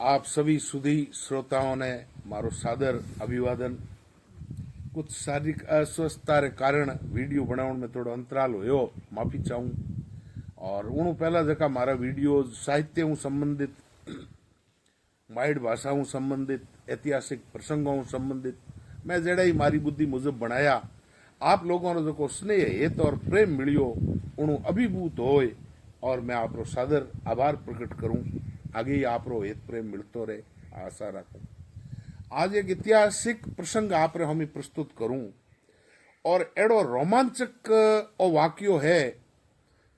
आप सभी सुधी श्रोताओं ने मारो सादर अभिवादन। कुछ शारीरिक अस्वस्थता रे कारण वीडियो बनाने में थोड़ा अंतराल होयो, माफी चाहूँ। और उन पहला जका मारा वीडियो साहित्य हूँ संबंधित, माइड भाषा हूँ संबंधित, ऐतिहासिक प्रसंगों हूँ संबंधित मैं जड़ा ही मारी बुद्धि मुजब बनाया। आप लोगों ने जो स्नेह हेत और प्रेम मिलियो उन अभिभूत होए और मैं आपरो सादर आभार प्रकट करूं। आगे ही आपरो हेत प्रेम मिलतो रहे आशा रखूं। आज एक ऐतिहासिक प्रसंग आप हम प्रस्तुत करूं और एड़ो रोमांचक वाक्यो है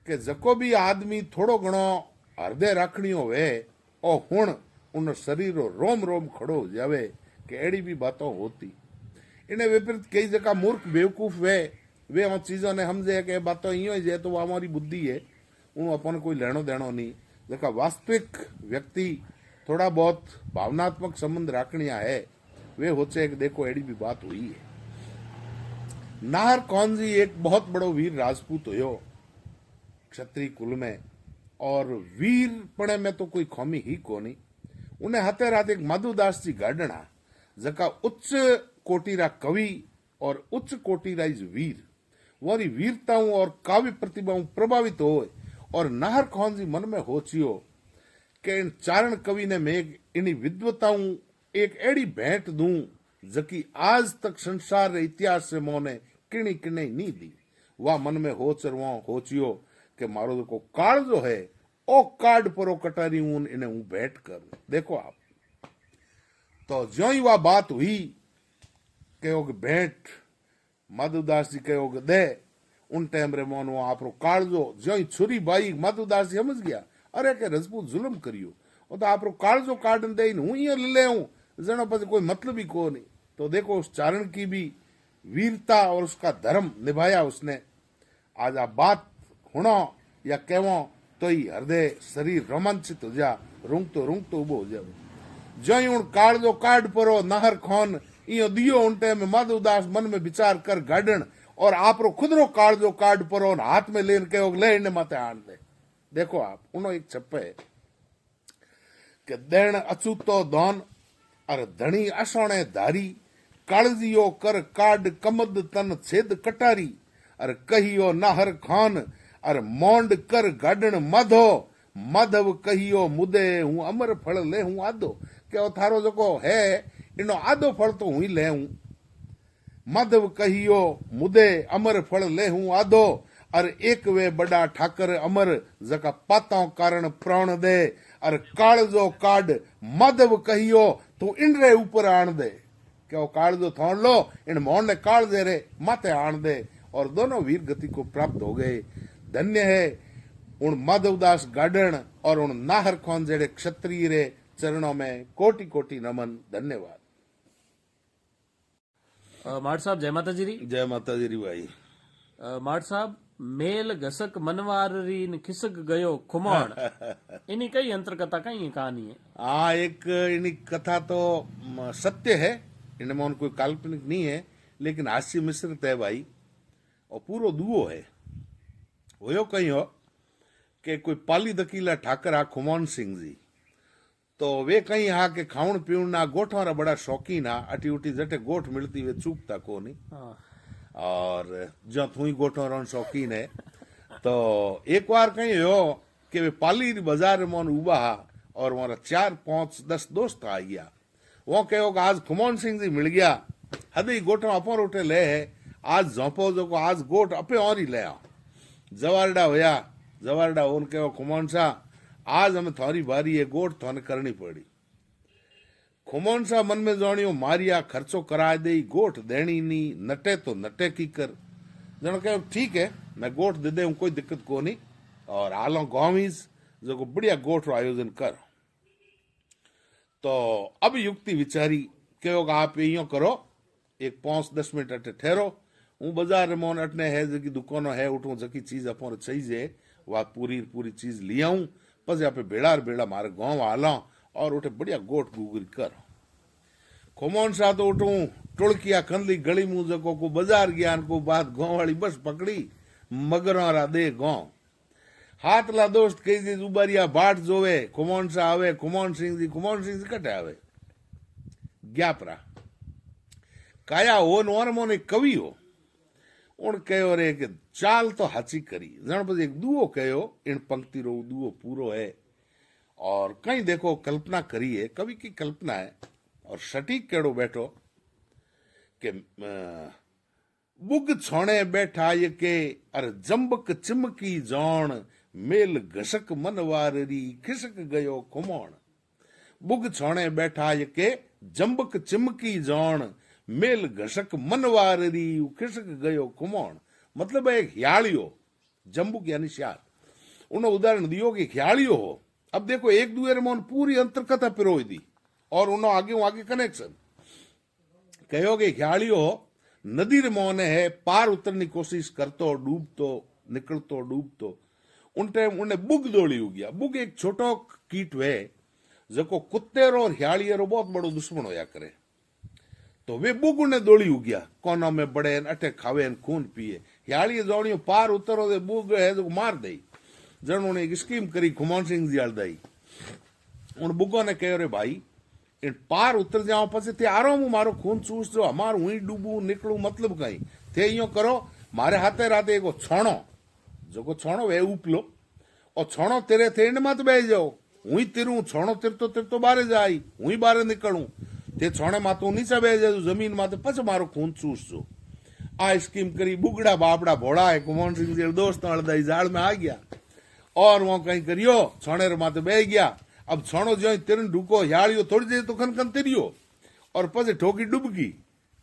कि जको भी आदमी थोड़ो घणो हृदय राखणियो वे ओ हुण उन शरीरो रोम रोम खड़ो हो जावे कि एड़ी भी बातों होती। इन्हें विपरीत कई जगह मूर्ख बेवकूफ वे उन चीजों ने समझे कि बातों इं ही है तो वो हमारी बुद्धि है, उन अपन कोई लेनो देनो नहीं। जका वास्तविक व्यक्ति थोड़ा बहुत भावनात्मक संबंध राखनिया है वे होचे कि देखो एड़ी भी बात हुई है। नाहर कौन जी एक बहुत बड़ो वीर राजपूत हो क्षत्रिय कुल में, और वीरपणे में तो कोई खोमी ही कोनी। उन्हें हते रात एक मधुदास जी गाडना जका उच्च कोटिरा कवि और उच्च कोटिरा वीर वारी वीरताओं और काव्य प्रतिभाओं प्रभावित हो और नाहर खान जी मन में होचियो कि इन चारण कवि ने मैं इन विद्वताओं एक एड़ी भेंट दूं जकी आज तक संसार इतिहास से मोने किणी किणे नहीं दी। वह मन में होचियो कि मारो को काल जो है ओ कार्ड परो कटारी ऊन इन्हें हूं भेंट करूं। देखो आप तो ज्यो ही वह बात हुई कहो भेंट मधुदास जी कहो दे उन टाइम रे मोन वो आपरो कालजो जो ही छुरी बाई मधुदास जी समझ गया अरे के रजपूत जुल्म करियो वो तो आपरो कालजो काटन दे हूं ये ले हूं जनो पर कोई मतलब ही को नहीं। तो देखो उस चारण की भी वीरता और उसका धर्म निभाया उसने। आज आप बात हुणो या कहवो तो ही हृदय शरीर रोमांचित हो जा, रूंग तो उबो हो जाओ। जो ही उन कालजो काट परो नाहर खान इो दियो उनटे में मधुदास मन में विचार कर गाडन और आपरो खुदरो कालजो काट परो हाथ में लेन के ले इन्हें माते आन दे। देखो आप उनो एक छप्पे कि देण अचूतो दोन और धनी असोणे धारी कालजियो कर काड कमद तन छेद कटारी और कहियो नाहर खान और मोंड कर गाडन माधो माधव कहियो मुदे हूं अमर फल ले हूं आदो के थारो जो है इनो आदो फल तो हुई ले हूं। माधव कहियो मुदे अमर फल ले हूं आदो और एक वे बड़ा ठाकर अमर जका पाताओं कारण प्राण दे और कालजो काड माधव कहियो तू इनरे ऊपर आन दे के वो कालजो थोड़ लो इन मोहन ने काल दे रे माथे आन दे और दोनों वीर गति को प्राप्त हो गए। धन्य है उन माधवदास गार्डन और उन नाहर खान जेड़े क्षत्रिय रे चरणों में कोटि कोटि नमन। धन्यवाद। माड़ साहब जय माता जी री। जय माता जी री भाई। माड़ साहब मेल घसक मनवार री न खिसक गयो खुमाण इनी कई अंतर कथा कई कहानी है। हाँ एक इनी कथा तो सत्य है, इनमें कोई काल्पनिक नहीं है लेकिन हास्य मिश्रित है भाई और पूरो दुओ है। होयो कहीं हो कि कोई पाली दकीला ठाकर आ खुमान सिंह जी तो वे कहीं हा के खाउन पीउन ना गोठा रा बड़ा शौकीन हा। अटी उटी जटे गोठ मिलती वे चूकता को नहीं और जो थुई गोठो रण शौकीन है। तो एक बार कहीं हो कि वे पाली बाजार में उबा हा और वहां 4-5-10 दोस्त आ गया। वो कहो कि आज खुमान सिंह जी मिल गया हदी गोठो अपोर उठे ले है आज झोंपो जो को आज गोठ अपे और ही ले आओ। जवारडा होया जवारडा उन कहो खुमान सा आज हमें थारी बारी है गोठ थाने करनी पड़ी। खुमान सा मन में जानियो मारिया खर्चो करा दे गोठ देनी नहीं नटे तो नटे की कर जन कहो ठीक है मैं गोठ दे दे कोई दिक्कत को नहीं और आलो गाँवीज जो को बढ़िया गोठ रो आयोजन कर। तो अब युक्ति विचारी कहो आप यो करो एक 5-10 मिनट अटे ठहरो हूँ बाजार में अटने है जकी दुकानों है उठू जकी चीज अपन चाहिए वह पूरी चीज ले आऊं बस यहाँ पे बेड़ा मारे गाँव आला और उठे बढ़िया गोठ गुगरी कर। खुमान सा तो उठू टुड़किया खंदली गली मुंह जको को बाजार गया को बात गाँव वाली बस पकड़ी मगरा रा दे गाँव हाथला दोस्त कही दी उबारिया बाट जोवे कुमोन सा आवे कुमोन सिंह जी कटे आवे ज्ञापरा काया हो नोर मोने कवि हो उन कहो रे कि चाल तो हाची करी जण पर एक दुओ कहो इन पंक्ति रो दुओ पूरो है और कहीं देखो कल्पना करी है कवि की कल्पना है और सटीक केड़ो बैठो के बुग छोणे बैठा ये के अर जंबक चिमकी जौण मेल घसक मनवारी खिसक गयो कुमोण बुग छोणे बैठा ये के जंबक चिमकी जौण मेल घसक मनवारी खिसक गयो कुमोण मतलब एक ह्यालियो जंबुक यानी श्याल उन्हें उदाहरण दियो कि ह्यालियो हो अब देखो एक दूसरे में पूरी अंतरकथा पिरोई दी और उन्होंने आगे कनेक्शन कहो कि ह्यालियो हो नदी रे मोने है पार उतरनी कोशिश करतो डूबतो निकलतो डूबतो उन टाइम उन्हें बुग दौड़ी हो गया बुग एक छोटो कीट वे जो कुत्तेरो और ह्यालियरो बहुत बड़ो दुश्मन होया करे तो वे बुग उन्हें दौड़ी हो गया कोनों में बड़े अटे खावे खून पिए ह्याली दौड़ियो पार उतरो दे बुग है जो मार दई जन उन्हें एक स्कीम करी कुमोन सिंह जी दई उन बुगो ने कहो रे भाई इन पार उतर जाओ पछे ते आरो मु मारो खून चूस जो हमार हुई डूबू निकलू मतलब कहीं थे यो करो मारे हाथे राते एगो छोणो जो छोणो वे उपलो और छोणो तेरे थे इन मत बह जाओ हुई तिरू छोणो तिरतो तिरतो बारे जाई हुई बारे निकलू ते छोणे मातो नीचे बह जाए जमीन माते पछ मारो खून चूस जो आ स्कीम करी बुगड़ा बापड़ा भोड़ा है कुमोन सिंह जी दोस्त हड़दाई जाल में आ गया और वो कहीं करियो छोणे रे माते बह गया अब छोणो जो तिरन ढूको ह्यालियो थोड़ी देर तो खन तिरियो और पछे ठोकी डुबकी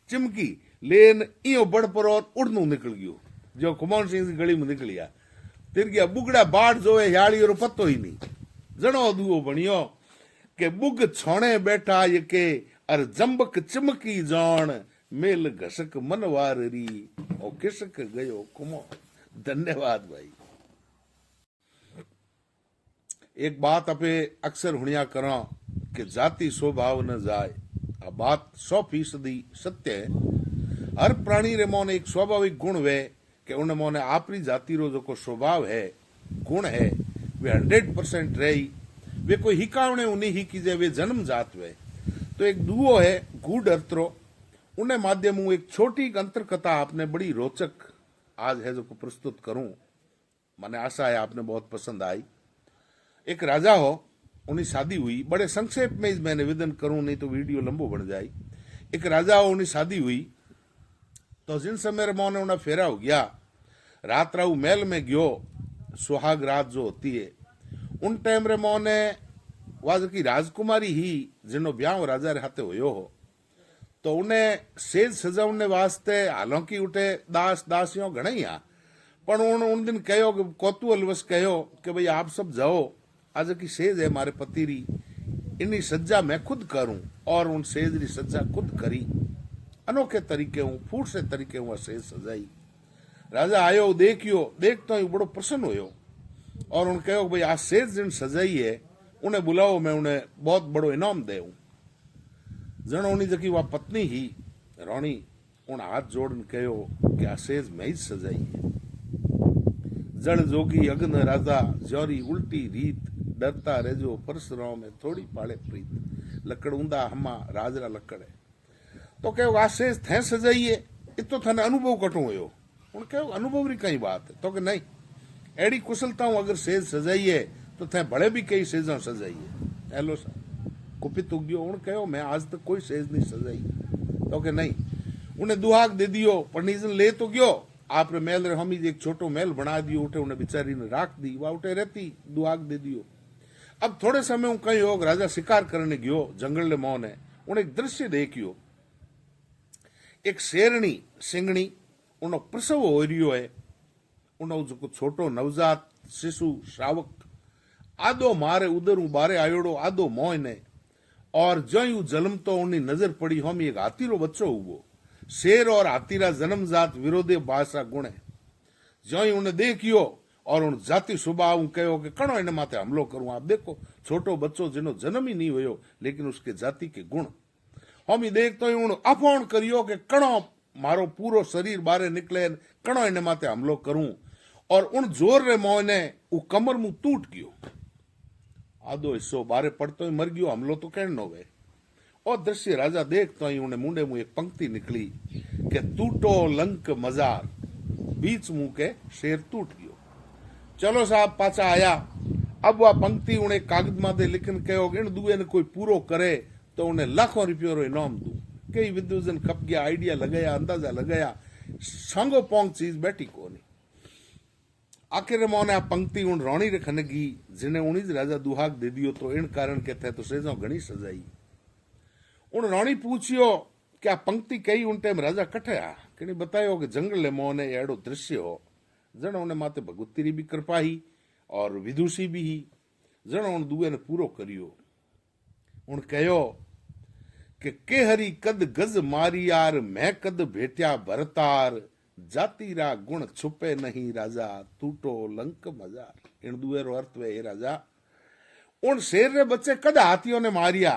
चिमकी लेन इयो बड़ पर और उड़नू निकल गयो जो कुमोन सिंह जी गली में निकल गया तिर गया बुगड़ा बाट जो है ह्यालियो रो पत्तो ही नहीं जनो दुओ बनियो के बुग छोणे बैठा ये के अर जंबक चिमकी जौण मेल घसक मनवारी और किसक गयो कुमो धन्यवाद भाई एक बात अपे अक्सर हुनिया करो कि जाति स्वभाव न जाए अब बात 100% सत्य है हर प्राणी रे मोने एक स्वाभाविक गुण वे कि उन मोने आपरी जाति रो जो को स्वभाव है गुण है वे 100% रही वे कोई हिकावने उन्हीं ही कीजे वे जन्म जात वे तो एक दुओ है गूढ़ अर्थरो उन्हें माध्यम एक छोटी अंतर कथा आपने बड़ी रोचक आज है जो को प्रस्तुत करूं मैंने आशा है आपने बहुत पसंद आई एक राजा हो उन्हें शादी हुई बड़े संक्षेप में मैं निवेदन करूं नहीं तो वीडियो लंबो बन जाए एक राजा हो उन्हें शादी हुई तो जिन समय मोने उन्हें फेरा हो गया रात राहु महल में गयो सुहाग रात जो होती है उन टाइम रे मोने वाज की राजकुमारी ही जिनो ब्याह राजा रे हाथे होयो हो तो उन्हें सेज सजावने वास्ते हालांकि उठे दास दासियों घणे आ पर उन दिन कहो कि कौतूहलवश कहो कि भाई आप सब जाओ आज की सेज है मारे पति री इन्हीं सज्जा मैं खुद करूं और उन सेज री सज्जा खुद करी अनोखे तरीके हूं फूट से तरीके हूं सेज सजाई राजा आयो देखियो देखता ही बड़ो प्रसन्न होयो और उन कहो भाई आज सेज जिन सजाई है उन्हें बुलाओ मैं उन्हें बहुत बड़ो इनाम दे जन उन्हीं जकी वह पत्नी ही रोणी उन हाथ जोड़न कहो कि आ सेज मैं ही सजाई है जड़ जोगी अग्न राजा जोरी उल्टी रीत डरता रेजो परसराव में थोड़ी पाले प्रीत लकड़ ऊंदा हमा राजरा लकड़ है तो कहो आ सेज थे सजाई है इतो थाने अनुभव कटो हो उन कहो अनुभव री कई बात है तो कि नहीं एड़ी कुशलता अगर सेज सजाई है तो थे भले भी कई सेजा सजाई है हेलो सर कुपित उग्यो उन कहो मैं आज तक कोई सेज नहीं सजाई तो कि नहीं उन्हें दुहाक दे दियो परनीजन ले तो गयो आपने महल रे हम एक छोटो महल बना दियो उठे उन्हें बेचारी ने राख दी वह उठे रहती दुहाक दे दियो अब थोड़े समय कहीं योग राजा शिकार करने गयो जंगल ले मोह ने उन्हें एक दृश्य देखियो एक शेरनी सिंगणी उन प्रसव हो रियो है उन जो छोटो नवजात शिशु श्रावक आदो मारे उदरू बारे आयोड़ो आदो मोह ने और जो जन्म तो उन्हें नजर पड़ी हम एक हाथी रो बच्चो हुओ शेर और हाथीरा जन्मजात विरोधी भाषा गुण है जो ही उन्हें देखियो और उन जाति स्वभाव कहो कि कणो इन माथे हमलो करूं आप देखो छोटो बच्चो जिनो जन्म ही नहीं हुयो लेकिन उसके जाति के गुण हम ही देख तो उन अपहरण करियो कि कणो मारो पूरो शरीर बारे निकले कणो इन माथे हमलो करूं और उन जोर रे मोने उ कमर मुंह टूट गयो, आधो हिस्सो बारे पड़तो ही मर गयो, हमलो तो कहण नो वे। और दृश्य राजा देखतो ही उन्हें मुंडे मुंह एक पंक्ति निकली कि टूटो लंक मजार, बीच मुंह के शेर टूट गयो। चलो साहब पाचा आया, अब वह पंक्ति उन्हें कागज माते लिखन कहो इन दुए ने कोई पूरो करे तो उन्हें लाखों रुपयों रो इनाम दू। कई विद्वजन खप गया, आइडिया लगाया, अंदाजा लगाया, सांगो पोंग चीज बैठी कोनी। आखिर मोने आ पंक्ति उन रोणी रे खनगी जिन्हें उन्हीं राजा दुहाग दे दियो तो इन कारण के थे तो सेजो घणी सजाई। उन रोणी पूछियो क्या पंक्ति कई उन टाइम राजा कठया कि बतायो कि जंगल मोने एड़ो दृश्य हो जण उन्हें माते भगवती री भी कृपा ही और विदुषी भी ही, जण उन दुए ने पूरो करियो। उन कहो के हरी कद गज मारियार मैं कद भेट्या भरतार, जाति रा गुण छुपे नहीं राजा टूटो लंक मजार। इन दुए रो अर्थ वे राजा उन शेर रे बच्चे कद हाथियों ने मारिया,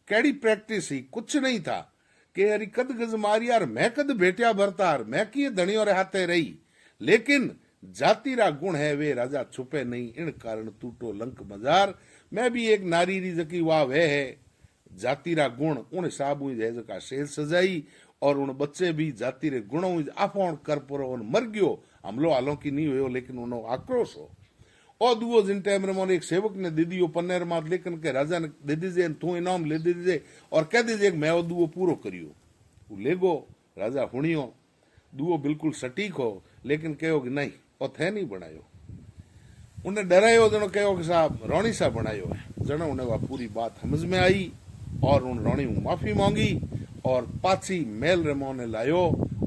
कैडी प्रैक्टिस ही कुछ नहीं था। के हरी कद गज मारियार मैं कद भेट्या भरतार, मैं की धनियों रे हाथे रही, लेकिन जाति रा गुण है वे राजा छुपे नहीं, इन कारण टूटो लंक मजार। मैं भी एक नारी री जकी वाह वह है जाति रा गुण उन हिसाब हुई है जका शेर सजाई, और उन बच्चे भी जाति रे गुणों हुई आफोण कर पुरो उन मर गयो, हमलो हालों की नहीं हुयो लेकिन उनो आक्रोश हो। और दुओ जिन टाइम रे मोने एक सेवक ने दे दियो पन्नेर मात लेकिन के राजा ने दे दीजिए तू इनाम ले दीजिए और कह दीजिए मैं वो दुओ पूरो करियो। वो लेगो राजा हुणियो दुओ बिल्कुल सटीक हो, लेकिन कहो कि नहीं वो थे नहीं बनायो। उन्हें डरायो जनो कहो कि साहब रोणी सा बनायो है। जनो उन्हें वह पूरी बात समझ में आई और उन रोणी माफी मांगी और पाची मेल रे मोने लायो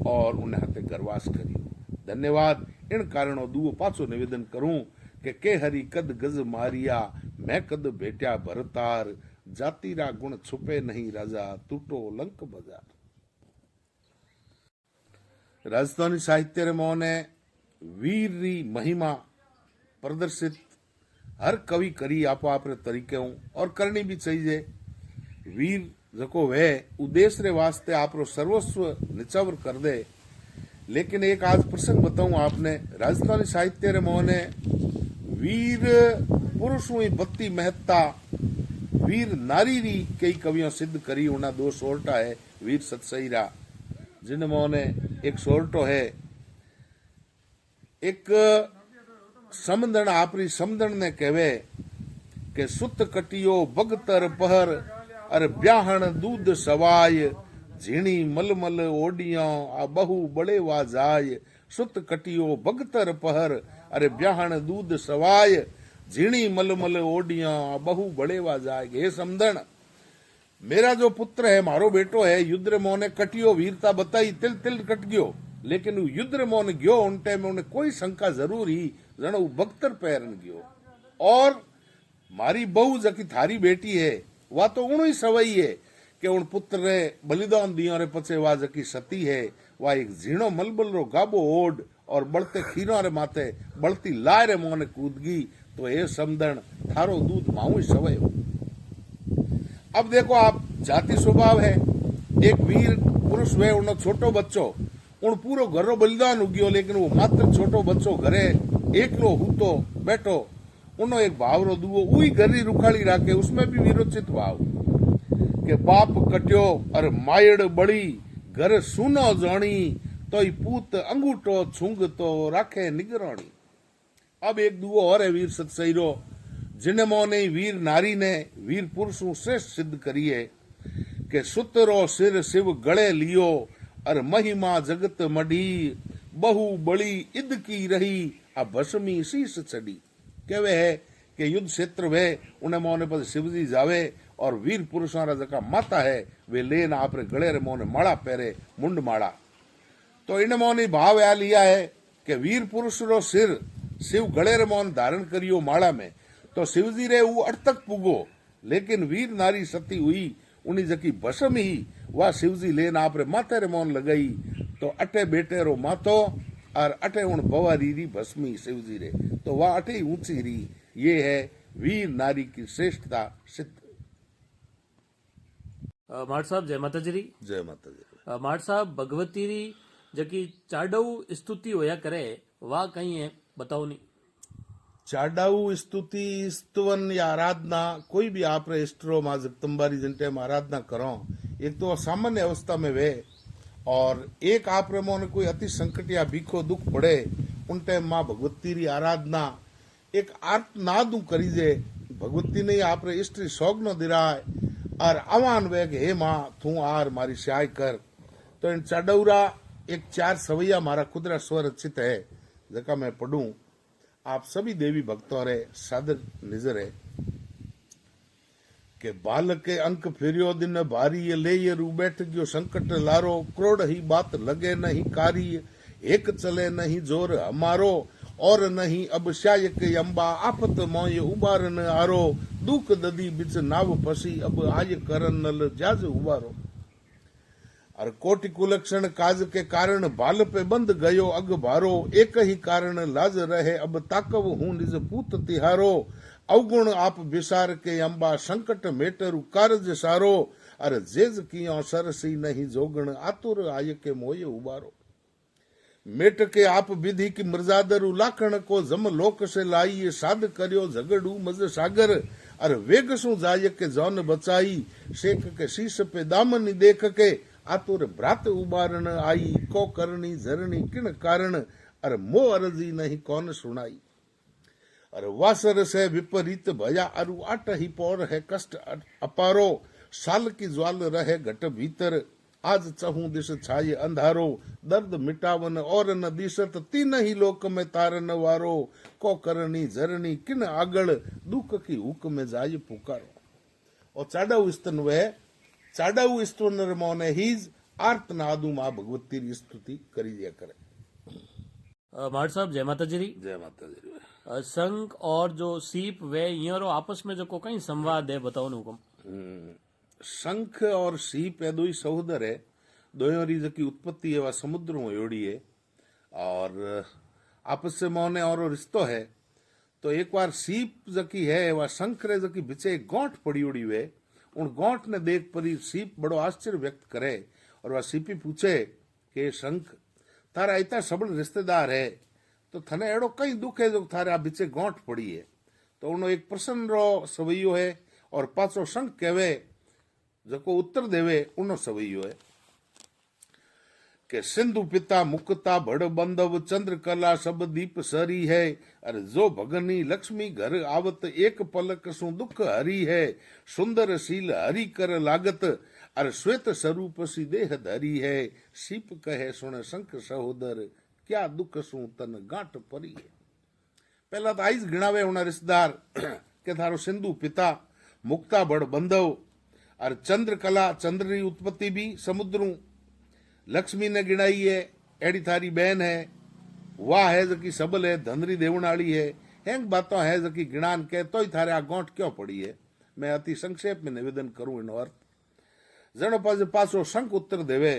और उन्हें हाथे गरवास करियो। धन्यवाद। इन कारणों दुओ पाछो निवेदन करूं के हरी कद गज मारिया मैं कद भेट्या भरतार, जाति रा गुण छुपे नहीं राजा टूटो लंक बाजार। राजस्थानी साहित्य रे मोने वीर री महिमा प्रदर्शित हर कवि करी आपो आपरे तरीके हूं और करनी भी चाहिए। वीर जको वे उद्देश्य रे वास्ते आपरो सर्वस्व निचवर कर दे। लेकिन एक आज प्रसंग बताऊं आपने, राजस्थानी साहित्य रे मोने वीर पुरुषों की बत्ती महत्ता वीर नारी री कई कवियों सिद्ध करी। उना दो सोरटा है वीर सतसईरा, जिनमें ने एक सोरटो है एक समदन आपरी समदन ने कहवे के सुत कटियो बगतर पहर अरे ब्याहण दूध सवाय, झीणी मलमल ओडियों आ बहु बड़े वा जाय। सुत कटियो बगतर पहर अरे ब्याहण दूध सवाय, झीणी मलमल ओडियां बहु बड़े वा जाए। हे समदन मेरा जो पुत्र है मारो बेटो है युद्ध रे मोने कटियो वीरता बताई तिल तिल कट गयो, लेकिन युद्ध रे मोने गयो उन टाइम उन्हें कोई शंका जरूर ही जन बख्तर पैरन गयो। और मारी बहू जकी थारी बेटी है वह तो उन ही सवई है कि उन पुत्र रे बलिदान दियो रे पचे वा जकी सती है वह एक झीणो मलबल रो गाबो ओड और बढ़ते खीरों रे माथे बढ़ती लाय रे मोने कूदगी। तो ये समदन थारो दूध माऊ सवय हो। अब देखो आप जाति स्वभाव है, एक वीर पुरुष वे उन छोटो बच्चो उन पूरो घरो बलिदान उगियो, लेकिन वो मात्र छोटो बच्चो घरे एकलो हूतो बैठो उनो एक भाव रो दुओ उही घरी रुखाड़ी राखे, उसमें भी वीरोचित भाव के बाप कट्यो और मायड़ बड़ी घर सुनो जानी तो पूत अंगूठो छुंग तो राखे निगरानी। अब एक दुओ और है वीर सतसईरो, जिन्हें मोने वीर नारी ने वीर पुरुषों श्रेष्ठ सिद्ध करिए के सुतरो सिर शिव गले लियो और महिमा जगत मडी, बहु बड़ी इद की रही अब भस्मी शीश चढ़ी। कहवे है कि युद्ध क्षेत्र वे उन्हें मोने पर शिवजी जावे और वीर पुरुषों जका माता है वे लेन आपरे गले रे मोने माड़ा पहरे मुंड माड़ा। तो इन मोने भाव आ लिया है कि वीर पुरुष रो सिर शिव गले रे मोन धारण करियो माड़ा में तो शिवजी रे वो अट तक पुगो, लेकिन वीर नारी सती हुई उन्हीं जकी भस्म ही वह शिवजी लेन आपरे माथे रे मोन लगाई तो अटे बेटे रो माथो और अटे उन बवारी री भस्मी शिवजी रे तो वह अटे ऊंची री। ये है वीर नारी की श्रेष्ठता सिद्ध। माट साहब जय माता जी। जय माता जी। माट साहब भगवती री जकी चाडऊ स्तुति होया करे वाह कहीं है बताओ नहीं। चाडाऊ स्तुति स्तवन या आराधना कोई भी आप इष्टरो माँ जगदम्बारी जिन टाइम आराधना करो, एक तो सामान्य अवस्था में वे, और एक आप ने कोई अति संकट या भीखो दुख पड़े उन टाइम माँ भगवती री आराधना एक आर्तनाद करी जे। भगवती ने आप इष्ट शौक न दिराय और आवान वे कि हे माँ तू आर मारी सहाय कर। तो इन चाडौरा एक 4 सवैया मारा खुदरा स्वर रचित है जका मैं पढ़ूं, आप सभी देवी भक्तों रे सादर निजर है कि बालक के अंक फिरियो दिन भारी ये ले ये रू बैठ गयो संकट लारो, क्रोड़ ही बात लगे नहीं कारी, एक चले नहीं जोर हमारो, और नहीं अब शायक अम्बा आफत मोय उबारन आरो, दुख ददी बिच नाव फसी अब आय करन नल जाज उबारो। और कोटि कुलक्षण काज के कारण बाल पे बंद गयो अग भारो, एक ही कारण लाज रहे अब ताकव हूं निज पूत तिहारो, अवगुण आप विसार के अम्बा संकट मेटरु कारज सारो, अर जेज कियो सरसी नहीं जोगण आतुर आय के मोय उबारो। मेट के आप विधि की मर्जादरु लाखण को जम लोक से लाई, साध करियो झगड़ू मज सागर, अर वेग सु जाय के जौन बचाई, शेख के शीश पे दामन देख के आतुर भ्रात उबारण आई, को करनी झरनी किन कारण, अर मो अरजी नहीं कौन सुनाई। अर वासर से विपरीत भया अरु आट ही पौर है कष्ट अपारो, साल की ज्वाल रहे घट भीतर, आज चहूं दिश छाये अंधारो, दर्द मिटावन और न दिशत तीन ही लोक में तारन वारो, को करनी झरनी किन आगल दुख की हुक में जाय पुकारो। और चाडाऊ स्तन वे चाडाऊ स्तन मोने हीज आर्तनादु मां भगवती री स्तुति करी दिया करे। मार साहब जय माता जी। जय माता जी। शंख और जो सीप वे इरो आपस में जो को कहीं संवाद है बताओ न हुकम। शंख और सीप ए दो ही सहोदर है, दोयों री जकी उत्पत्ति है वह समुद्र में योड़ी है और आपस से मोने और रिश्तो है। तो एक बार सीप जकी है वह शंख रे जकी बिचे गोंठ पड़ी उड़ी वे, उन गोंठ ने देख परी सीप बड़ो आश्चर्य व्यक्त करे और वह सीपी पूछे कि शंख थारा इतना सबल रिश्तेदार है तो थने एड़ो कई दुख है जो थारे बिचे गोंठ पड़ी है। तो उन्होंने एक प्रसन्न रो सवैयो है और पाछो शंख कहवे जको उत्तर देवे उनो सवैयो है कि सिंधु पिता मुक्ता भड़ बंधव चंद्र कला सब दीप सरी है, अरे जो भगनी लक्ष्मी घर आवत एक पलक सु दुख हरी है, सुंदर शील हरि कर लागत अरे श्वेत स्वरूप सी देह धरी है, सीप कहे सुन शंख सहोदर क्या दुख सु तन गांठ परी है। पहला तो आईज गिणावे होना रिश्तेदार के थारो सिंधु पिता मुक्ता भड़ बंधव और चंद्र कला चंद्र की उत्पत्ति भी समुद्रू, लक्ष्मी ने गिनाई है एड़ी थारी बहन है, वाह है जकी सबल है धनरी देवनाली है, हैंग बातों है जकी गिणान के तो ही थारे आ गोंठ क्यों पड़ी है। मैं अति संक्षेप में निवेदन करूं इन अर्थ जनो पासो शंख उत्तर देवे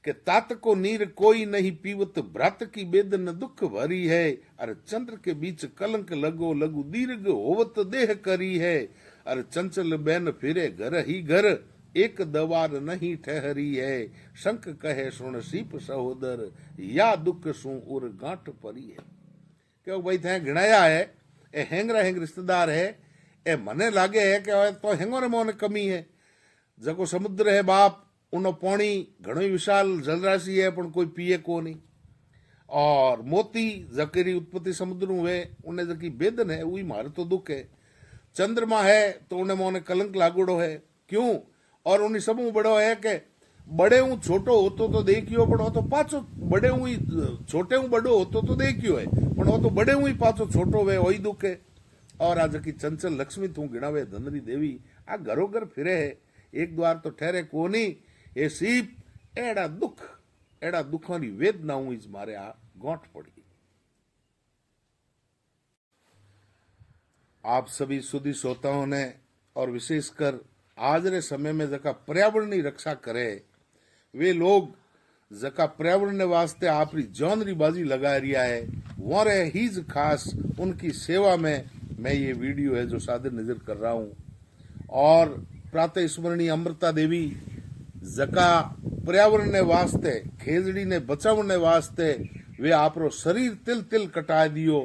कि तात को नीर कोई नहीं पीवत भ्रात की बेदन दुख भरी है, अरे चंद्र के बीच कलंक लगो लगु दीर्घ होवत देह करी है, अरे चंचल बैन फिरे घर ही घर एक दवार नहीं ठहरी है, शंख कहे सुन सीप सहोदर या दुख सु उर गांठ परी है। क्यों भाई थे गिणाया है ए हेंगरा हेंग रिश्तेदार है, ए मने लागे है कि तो हेंगो रे मोने कमी है। जको समुद्र है बाप उनो पानी घणो विशाल जलराशि है पण कोई पिए को नहीं, और मोती जकेरी उत्पत्ति समुद्र हुए उन्हें जकी बेदन है वही मारे तो दुख है। चंद्रमा है तो उन्हें मोने कलंक लागोड़ो है, क्यों और उन्हें सब बड़ो है कि बड़े हूं छोटो होतो तो देखियो पण तो पाछो बड़े हूं छोटे हूं बड़ो होतो तो देखियो है पण तो बड़े हूं पाछो छोटो वे वही दुख है। और आज की चंचल लक्ष्मी तू गिणावे धनरी देवी आ घरो घर फिरे है, एक द्वार तो ठहरे कोनी, ए सीप एड़ा दुखों की वेदना हूं इस मारे आ गोंठ पड़ी। आप सभी सुधी श्रोताओं ने और विशेषकर आज रे समय में जका पर्यावरण की रक्षा करे वे लोग जका पर्यावरण वास्ते आपरी जान री बाजी लगा रिया है वो रे हीज खास उनकी सेवा में मैं ये वीडियो है जो सादर नजर कर रहा हूं। और प्रातः स्मरणीय अमृता देवी जका पर्यावरण ने वास्ते खेजड़ी ने बचावने वास्ते वे आपरो शरीर तिल तिल कटा दियो।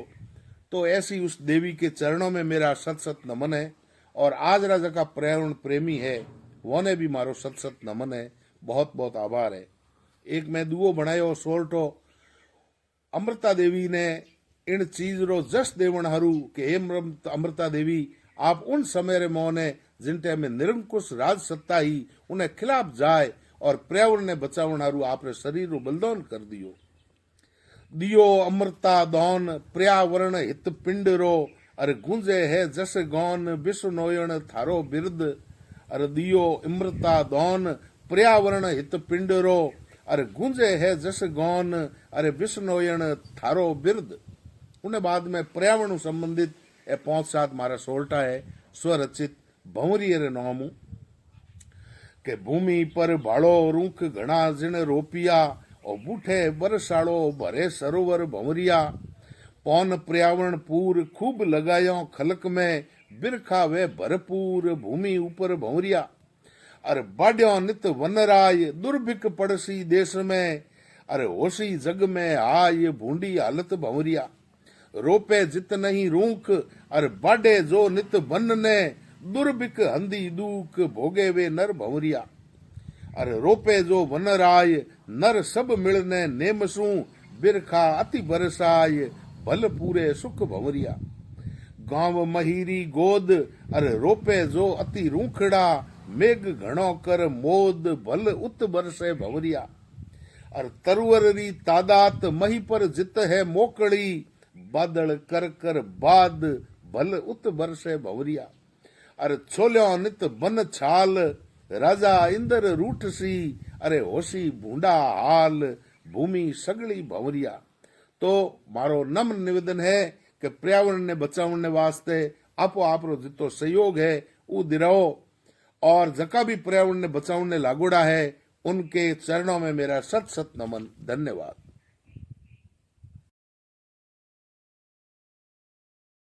तो ऐसी उस देवी के चरणों में मेरा सत सत नमन है। और आज राजा का पर्यावरण प्रेमी है वोने भी मारो सत सत नमन है। बहुत बहुत आभार है। एक मैं दुओ बनायो सोरठो अमृता देवी ने इन चीज रो जस देवण हरू के हे अमृता देवी आप उन समय रे मोने जिनटे में निरंकुश राज सत्ता ही उन्हें खिलाफ जाए और पर्यावरण ने बचावण हरू आपरे शरीर रो बलिदान कर दियो। दियो अमृता दौन पर्यावरण हित पिंड रो अरे गूंजे है जस गौन विश्व नोयण थारो बिरद। अरे दियो अमृता दौन पर्यावरण हित पिंड रो अरे गूंजे है जस गौन अरे विश्व नोयण थारो बिरद। उन्हें बाद में पर्यावरण संबंधित 5-7 मारा सोल्टा है स्वरचित भंवरी रे नामू के भूमि पर भाड़ो रूख घना जिण रोपिया और बूठे बरसाड़ो भरे सरोवर भंवरिया। पौन पर्यावरण पूर खूब लगायो खलक में बिरखा वे भरपूर भूमि ऊपर भंवरिया। अरे बाड्यो नित वनराय दुर्भिक पड़सी देश में अरे होशी जग में आय भूंडी हालत भंवरिया। रोपे जित नहीं रूख अरे बाडे जो नित वन ने दुर्भिक हंदी दूक भोगे वे नर भंवरिया। अरे रोपे जो वनराय नर सब मिलने नेमसू बिरखा अति बरसाय भल पूरे सुख भंवरिया। गांव महीरी गोद अरे रोपे जो अति रूखड़ा मेघ घणो कर मोद भल उत बरसे भंवरिया। अरे तरुवर री तादात मही पर जित है मोकड़ी बादल कर कर बाद भल उत बरसे भंवरिया। अरे छोल्यो नित बन छाल राजा इंद्र रूठसी अरे होशी भूंडा हाल भूमि सगली भंवरिया। तो मारो नम्र निवेदन है कि पर्यावरण ने बचावने वास्ते आपो आपरो जितो सहयोग है वो दिराओ और जका भी पर्यावरण ने बचावने लागोड़ा है उनके चरणों में मेरा सत सत नमन। धन्यवाद।